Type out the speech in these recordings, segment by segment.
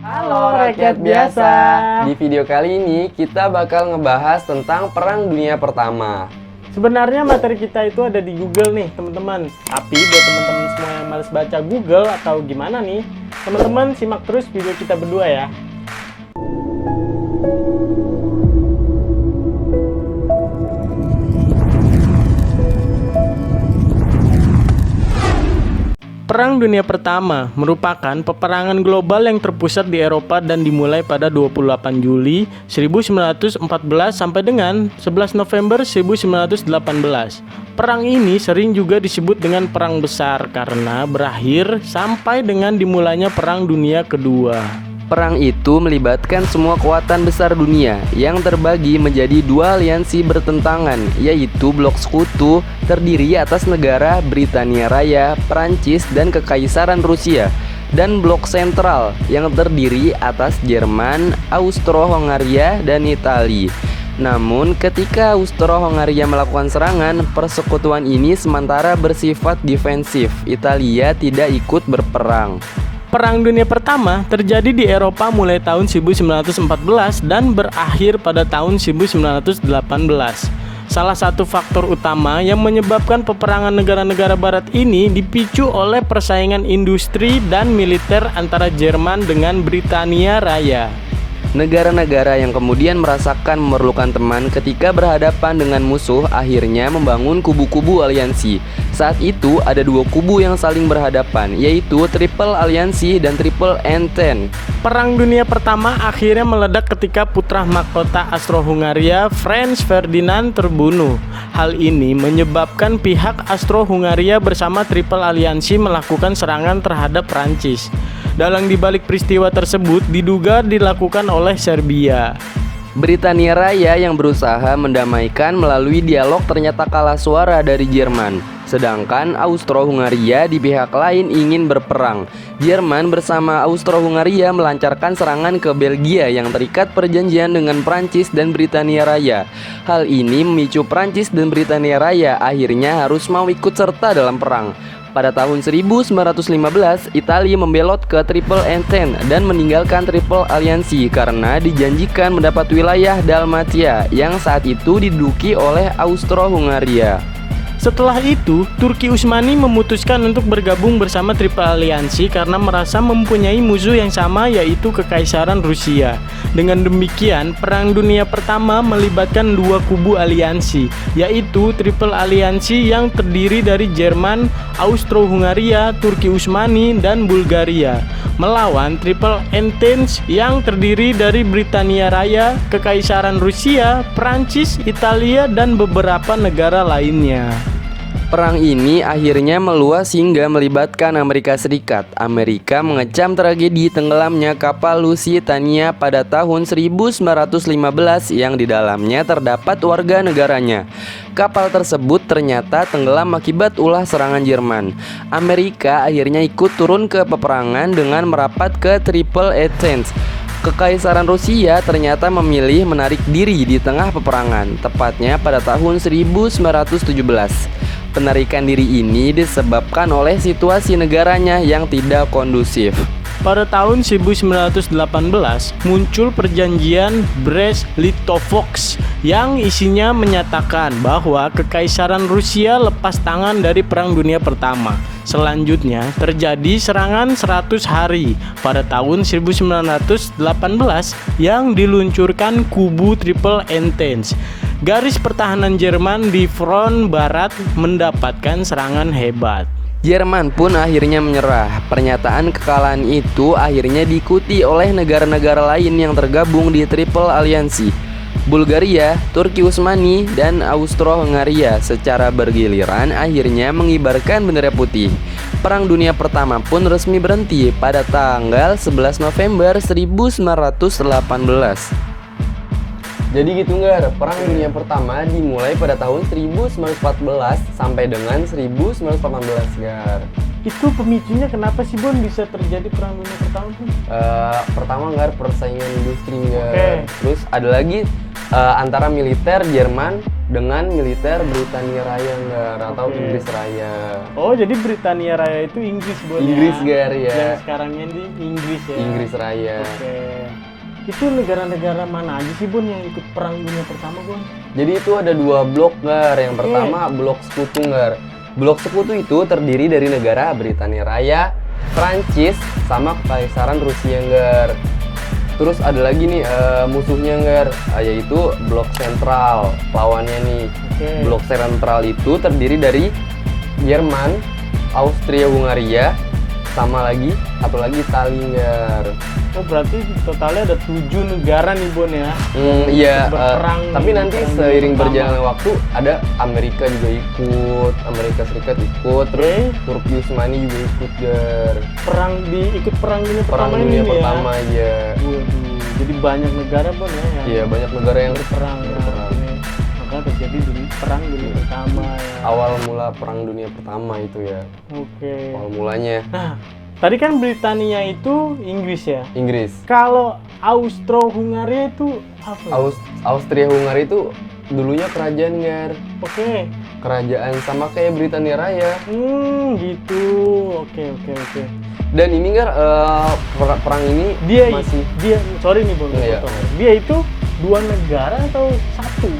Halo rakyat biasa. Di video kali ini kita bakal ngebahas tentang Perang Dunia Pertama. Sebenarnya materi kita itu ada di Google nih teman-teman. Tapi buat teman-teman semua yang males baca Google atau gimana nih, teman-teman simak terus video kita berdua ya. Perang Dunia Pertama merupakan peperangan global yang terpusat di Eropa dan dimulai pada 28 Juli 1914 sampai dengan 11 November 1918. Perang ini sering juga disebut dengan Perang Besar karena berakhir sampai dengan dimulainya Perang Dunia Kedua. Perang itu melibatkan semua kekuatan besar dunia yang terbagi menjadi dua aliansi bertentangan, yaitu Blok Sekutu terdiri atas negara Britania Raya, Prancis, dan Kekaisaran Rusia, dan Blok Sentral yang terdiri atas Jerman, Austro-Hongaria, dan Italia. Namun ketika Austro-Hongaria melakukan serangan, persekutuan ini sementara bersifat defensif. Italia tidak ikut berperang. Perang Dunia Pertama terjadi di Eropa mulai tahun 1914 dan berakhir pada tahun 1918. Salah satu faktor utama yang menyebabkan peperangan negara-negara barat ini dipicu oleh persaingan industri dan militer antara Jerman dengan Britania Raya. Negara-negara yang kemudian merasakan memerlukan teman ketika berhadapan dengan musuh akhirnya membangun kubu-kubu aliansi. Saat itu ada dua kubu yang saling berhadapan, yaitu Triple Aliansi dan Triple Entente. Perang Dunia Pertama akhirnya meledak ketika putra mahkota Austro-Hungaria Franz Ferdinand terbunuh. Hal ini menyebabkan pihak Austro-Hungaria bersama Triple Aliansi melakukan serangan terhadap Prancis. Dalang dibalik peristiwa tersebut diduga dilakukan oleh Serbia. Britania Raya yang berusaha mendamaikan melalui dialog ternyata kalah suara dari Jerman. Sedangkan Austro-Hungaria di pihak lain ingin berperang. Jerman bersama Austro-Hungaria melancarkan serangan ke Belgia yang terikat perjanjian dengan Prancis dan Britania Raya. Hal ini memicu Prancis dan Britania Raya akhirnya harus mau ikut serta dalam perang. Pada tahun 1915, Italia membelot ke Triple Entente dan meninggalkan Triple Aliansi karena dijanjikan mendapat wilayah Dalmatia yang saat itu diduduki oleh Austro-Hungaria. Setelah itu, Turki Utsmani memutuskan untuk bergabung bersama Triple Aliansi karena merasa mempunyai musuh yang sama, yaitu Kekaisaran Rusia. Dengan demikian, Perang Dunia Pertama melibatkan dua kubu aliansi, yaitu Triple Aliansi yang terdiri dari Jerman, Austro-Hungaria, Turki Utsmani, dan Bulgaria, melawan Triple Entente yang terdiri dari Britania Raya, Kekaisaran Rusia, Prancis, Italia, dan beberapa negara lainnya. Perang ini akhirnya meluas hingga melibatkan Amerika Serikat. Amerika mengecam tragedi tenggelamnya kapal Lusitania pada tahun 1915 yang di dalamnya terdapat warga negaranya. Kapal tersebut ternyata tenggelam akibat ulah serangan Jerman. Amerika akhirnya ikut turun ke peperangan dengan merapat ke Triple Entente. Kekaisaran Rusia ternyata memilih menarik diri di tengah peperangan, tepatnya pada tahun 1917. Penarikan diri ini disebabkan oleh situasi negaranya yang tidak kondusif. Pada tahun 1918 muncul perjanjian Brest-Litovsk yang isinya menyatakan bahwa Kekaisaran Rusia lepas tangan dari Perang Dunia Pertama. Selanjutnya terjadi serangan 100 hari pada tahun 1918 yang diluncurkan kubu Triple Entente. Garis pertahanan Jerman di front barat mendapatkan serangan hebat. Jerman pun akhirnya menyerah. Pernyataan kekalahan itu akhirnya diikuti oleh negara-negara lain yang tergabung di Triple Aliansi. Bulgaria, Turki Utsmani, dan Austro-Hungaria secara bergiliran akhirnya mengibarkan bendera putih. Perang Dunia Pertama pun resmi berhenti pada tanggal 11 November 1918. Jadi gitu Gar, Perang Dunia Pertama dimulai pada tahun 1914 sampai dengan 1918 Gar. Itu pemicunya kenapa sih Bon bisa terjadi Perang Dunia Pertama tuh? Pertama Gar, persaingan industri Gar. Okay. Terus ada lagi antara militer Jerman dengan militer Britania Raya Gar atau Oke. Inggris Raya. Oh, jadi Britania Raya itu Inggris, Bon, Inggris, ya? Gar, ya. Yang sekarangnya di Inggris ya. Inggris Raya. Oke. Itu negara-negara mana aja sih, Bon, yang ikut perang dunia pertama, Bon? Jadi itu ada 2 blok, Gar. Yang Oke. pertama blok sekutu, Gar. Blok sekutu itu terdiri dari negara Britania Raya, Prancis, sama Kekaisaran Rusia, Gar. Terus ada lagi nih musuhnya, Gar, yaitu blok sentral. Lawannya nih. Oke. Blok sentral itu terdiri dari Jerman, Austria-Hungaria, sama lagi satu lagi Italia, Gar. Oh, berarti totalnya ada 7 negara nih, Bon, ya? Iya, Berperang tapi di nanti perang dunia seiring pertama. berjalannya waktu ada Amerika juga ikut, Amerika Serikat ikut, terus Turki Utsmani juga ikut, Gar. Ikut perang dunia Perang pertama dunia ini pertama ya? ya. Waduh, jadi banyak negara, Bon, ya? yang Iya, banyak negara yang berperang. Ya. berperang. Ini. Maka terjadi perang dunia pertama ya. Awal mula perang dunia pertama itu ya. Oke. Awal mulanya Nah, tadi kan Britania itu Inggris ya? Inggris. Kalau Austro-Hungaria itu apa? Austria-Hungaria itu dulunya kerajaan, Gar. Oke. Kerajaan sama kayak Britania Raya. Gitu. Oke. Dan ini, Gar, perang ini Dia masih sorry nih, Bang. Iya. potong. Dia itu 2 negara atau satu?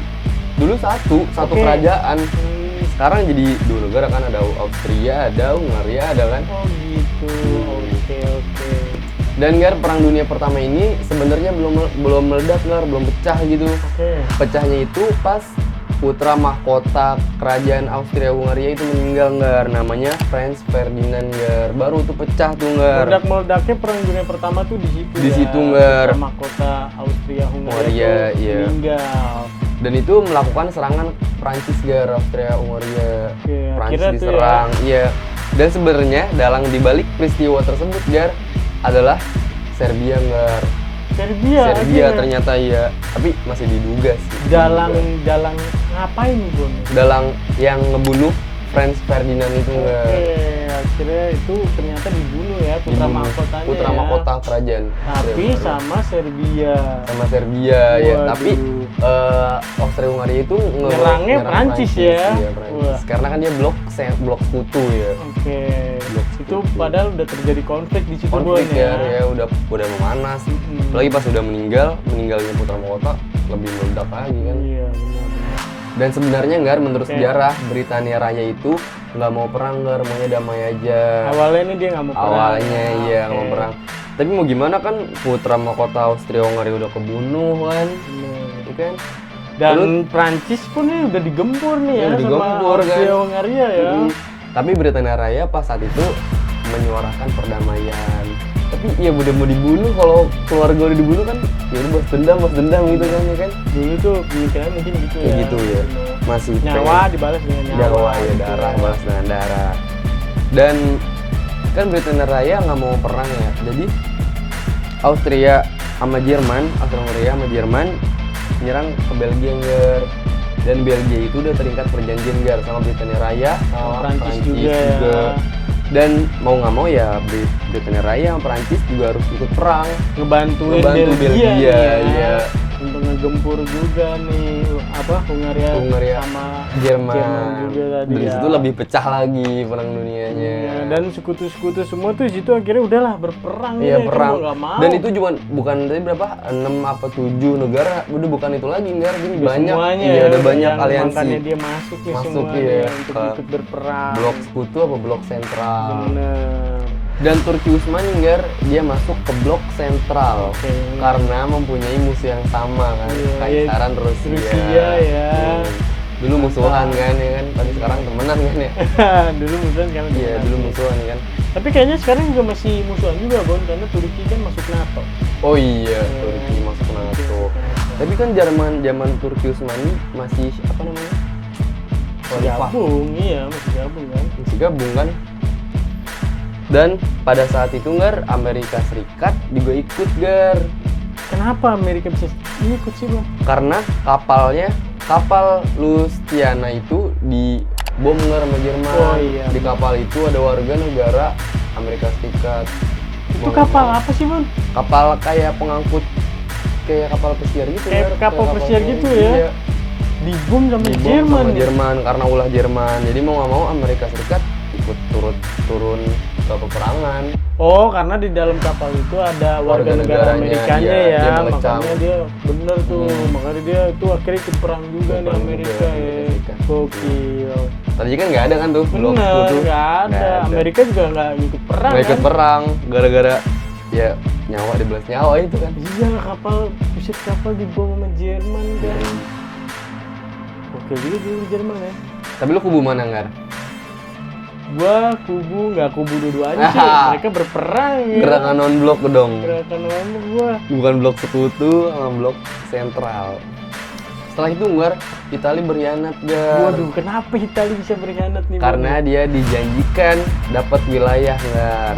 dulu satu Oke. kerajaan. Sekarang jadi 2 negara kan, ada Austria, ada Hungaria, ada kan. Oh gitu. Oke. Dan, Gar, perang dunia pertama ini sebenarnya belum meledak, Gar, belum pecah gitu. Oke. Pecahnya itu pas putra mahkota kerajaan Austria Hungaria itu meninggal, Gar. Namanya Franz Ferdinand, Gar. Baru tuh pecah tuh, Gar. Meledak-meledaknya perang dunia pertama tuh di situ. Di ya. situ, Gar. Putra mahkota Austria Hungaria Hungaria, tuh iya. meninggal. Dan itu melakukan serangan Prancis, Gar. Austria Hungaria. Oke, Prancis akhirnya tuh diserang, iya. Dan sebenarnya dalang dibalik peristiwa tersebut, Gar, adalah Serbia, Gar. Serbia akhirnya. Ternyata iya, tapi masih diduga sih. Dalang ngapain nih, Bon? Dalang yang ngebunuh Franz Ferdinand itu, Gar. Oke, akhirnya itu ternyata dibunuh ya putra Dibunuh. mahkotanya. Putra ya. mahkota kerajaan. Tapi Serbia. sama Serbia. Sama Serbia ya, Waduh. tapi Austria Hungaria itu Nyerangnya Prancis ya? Iya, Prancis. Wah. Karena kan dia blok sekutu ya. Oke. Blok Itu sekutu. padahal udah terjadi konflik di situ, Bon, Konflik ya. ya udah memanas. Mm-mm. Apalagi pas udah meninggalnya putra mahkota lebih meledak lagi kan. Iya, benar. Dan sebenarnya, Gar, menurut Oke. sejarah Britania Raya itu nggak mau perang, Gar, maunya damai aja. Awalnya nih dia nggak mau perang. Awalnya iya nggak mau Oke. perang. Tapi mau gimana kan putra mahkota Austria Hungaria udah kebunuh kan, Bener. ya kan? Dan Prancis pun ini udah digempur nih ya Udah digempur, sama kan? Austria Hungaria ya. Tapi Britania Raya pas saat itu menyuarakan perdamaian. Tapi ya udah mau dibunuh, kalau keluarga udah dibunuh kan ya udah balas dendam gitu kan, ya kan? Dulu tuh pemikirannya mungkin gitu Kayak ya. gitu ya. Masih Nyawa dibalas dengan nyawa. Jawa ya, gitu darah ya. balas dengan darah. Dan kan Britania Raya nggak mau perang ya, jadi Austria Hungaria sama Jerman nyerang ke Belgia, Gar. Dan Belgia itu udah terikat perjanjian, Gar, sama Britania Raya sama Prancis juga ya. Dan mau nggak mau ya Britania Raya sama Prancis juga harus ikut perang. Ngebantuin Ngebantu Belgia, nih ya. iya. Untuk ngegempur juga nih Hungaria sama Jerman juga tadi dan ya. disitu lebih pecah lagi perang dunianya. Iya, dan sekutu-sekutu semua tuh situ akhirnya udahlah berperang. Iya, ya, itu perang. mau nggak mau. Dan itu cuma bukan tadi berapa? 6 apa 7 negara. Udah bukan itu lagi, Gar. Gini Udah banyak. semuanya Iya, ya, ada banyak yang aliansi. makanya dia masuk nih Masuk, semuanya iya, untuk ke ikut berperang. Blok sekutu apa blok sentral. Bener. Dan Turki Utsmani, Gar, dia masuk ke blok sentral. Oke. Karena mempunyai musuh yang sama kan, Iya, Kaisaran Rusia. Rusia ya. Dulu musuhan kan, ya kan. Tapi sekarang temenan kan ya. Dulu musuhan kan. Iya, dulu musuhan kan. Tapi kayaknya sekarang juga masih musuhan juga, Bon, karena Turki kan masuk NATO. Oh iya, Turki masuk NATO. Tapi kan zaman Turki Utsmani masih apa namanya? Masih gabung, iya masih gabung kan. Masih gabung kan. Dan pada saat itu, Gar, Amerika Serikat juga ikut, Gar. Kenapa Amerika bisa ikut sih, Bang? Karena kapal Lusitiana itu dibom, Gar, sama Jerman. Oh, iya. Di kapal itu ada warga negara Amerika Serikat. Itu kapal apa sih, Bang? Kapal kayak pengangkut, kayak kapal pesiar gitu. Kayak Gar. kapal pesiar gitu pesiar. ya? Iya. Dibom sama Dibom Jerman. sama Jerman karena ulah Jerman. Jadi mau nggak mau Amerika Serikat ikut turun ke peperangan. Oh, karena di dalam kapal itu ada warga negara Warga-negaranya, Amerikanya iya, dia ya, mengecam. makanya dia bener tuh, makanya dia itu akhirnya ikut perang juga nih Perang Amerika juga, ya. Amerika. Gokil. Tadi kan nggak ada kan tuh blok Bener, sekutu. nggak ada. Amerika juga nggak ikut perang Nggak ikut kan? perang gara-gara ya nyawa dibelas nyawa itu kan. Iya lah, kapal dibom sama Jerman kan. Oke juga dulu Jerman ya. Tapi lu kubu mana Ngar? Gua nggak kubu dua-duanya sih. Mereka berperang ya. Gerakan non blok dong. Gerakan apa gua? Bukan blok sekutu sama blok sentral. Setelah itu Ngar, Italia berkhianat Gar. Waduh, kenapa Italia bisa berkhianat nih? Karena dia dijanjikan dapat wilayah Ngar.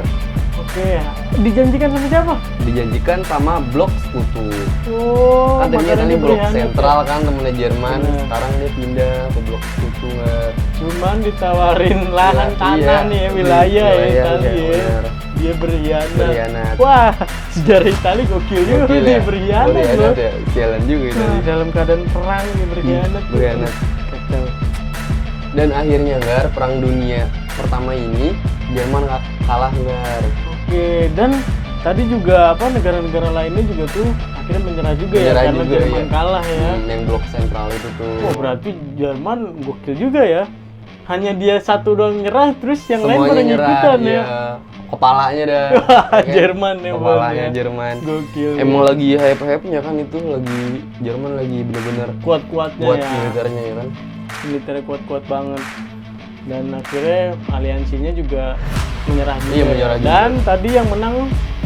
Oke, dijanjikan sama siapa? Dijanjikan sama blok sekutu. Oh, Kan tadinya makanya tadi dia blok berkhianat sentral ya? kan temennya Jerman, Bener. sekarang dia pindah ke blok sekutu Ngar. Cuman ditawarin lahan Iya, tanah iya. nih ya, wilayah ya Wilayah, Italia iya, ya. bener. Dia berkhianat. Berkhianat. Wah, sejarah Italia gokil juga Gokil dia ya? berkhianat loh. ya, sialan juga itu. Nah, dalam keadaan perang dia berkhianat. tuh. Berkhianat. Kacau. Dan akhirnya Gar, perang dunia pertama ini Jerman kalah Gar. Oke, dan tadi juga apa negara-negara lainnya juga tuh akhirnya menyerah juga ya Menyerah karena juga, Jerman iya. kalah ya. Yang blok sentral itu tuh. Oh, berarti Jerman gokil juga ya. Hanya dia satu doang nyerah, terus yang lain pada ngikutan ya. iya. Kepalanya dah. Jerman ya, Kepalanya bos, ya. Jerman. Gokil. Emang lagi hype-hype-nya kan itu, lagi Jerman lagi bener-bener kuat-kuatnya buat ya. militernya ya kan. Militernya kuat-kuat banget. Dan akhirnya aliansinya juga menyerah juga. Iya, menyerah juga. Dan tadi yang menang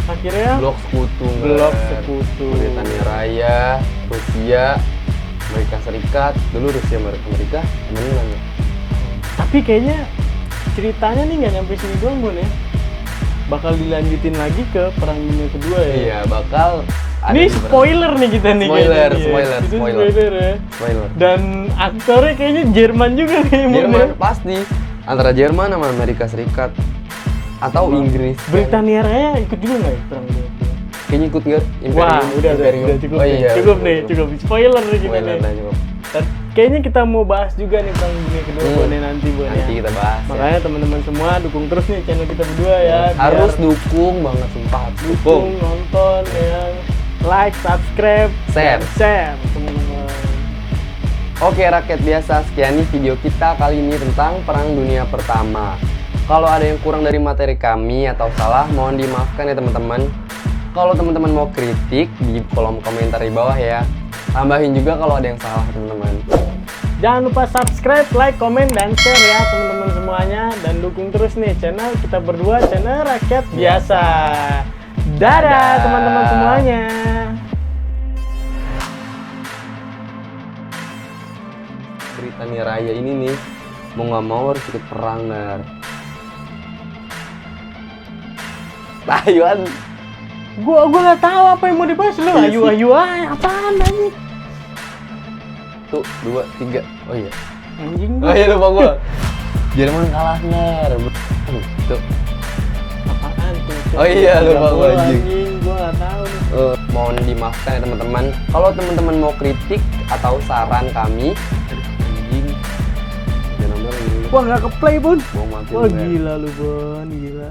akhirnya Blok sekutu Gar. Blok sekutu. Britania Raya, Rusia, Amerika Serikat. Dulu Rusia Amerika menang ya. Tapi kayaknya ceritanya nih nggak nyampe sini doang Bon ya. Bakal dilanjutin lagi ke Perang Dunia Kedua ya. Iya, bakal ada Ini beberapa- spoiler nih kita nih. Spoiler, kayaknya nih ya. spoiler, Itu spoiler. ya. Spoiler. Dan aktornya kayaknya Jerman juga nih Bon, Jerman ya. pasti antara Jerman sama Amerika Serikat atau Inggris. Britania Raya ikut juga nggak ya Perang Dunia Kedua? Kayaknya ikut nggak? Wah, udah cukup Oh nih. iya, Cukup nih, cukup. Spoiler nih kita Spoiler nih. dah, cukup. Dan kayaknya kita mau bahas juga nih Perang Dunia Kedua Bon ya nanti Bon ya. Nanti kita bahas. Ya. Makanya teman-teman semua dukung terus nih channel kita berdua ya. Harus biar dukung banget sumpah. Harus dukung, nonton ya. Like, subscribe, Share. dan share teman-teman. Oke rakyat biasa, sekian nih video kita kali ini tentang Perang Dunia Pertama. Kalau ada yang kurang dari materi kami atau salah, mohon dimaafkan ya teman-teman. Kalau teman-teman mau kritik di kolom komentar di bawah ya. Tambahin juga kalau ada yang salah teman-teman. Jangan lupa subscribe, like, komen, dan share ya teman-teman semuanya. Dan dukung terus nih channel kita berdua, channel Rakyat Biasa. Dadah teman-teman semuanya. Britania Raya ini nih mau nggak mau harus ikut perang Gar. Taiwan. Gua nggak tahu apa yang mau dibahas lu. Iya Ayu sih. ayu apaan anjing? Tuh 2, 3. Oh iya. Anjing Oh gua. iya lupa gua. Jerman kalah Gar. Tuh. Apaan tuh? Oh iya, lupa gua, anjing. Gua nggak tahu nih. Mohon dimaafkan ya teman-teman. Kalau teman-teman mau kritik atau saran kami, anjing. Jangan nambah ini. Gua nggak ke play Bun. Mau mati Wah lu, Gar. gila lu Bon, gila.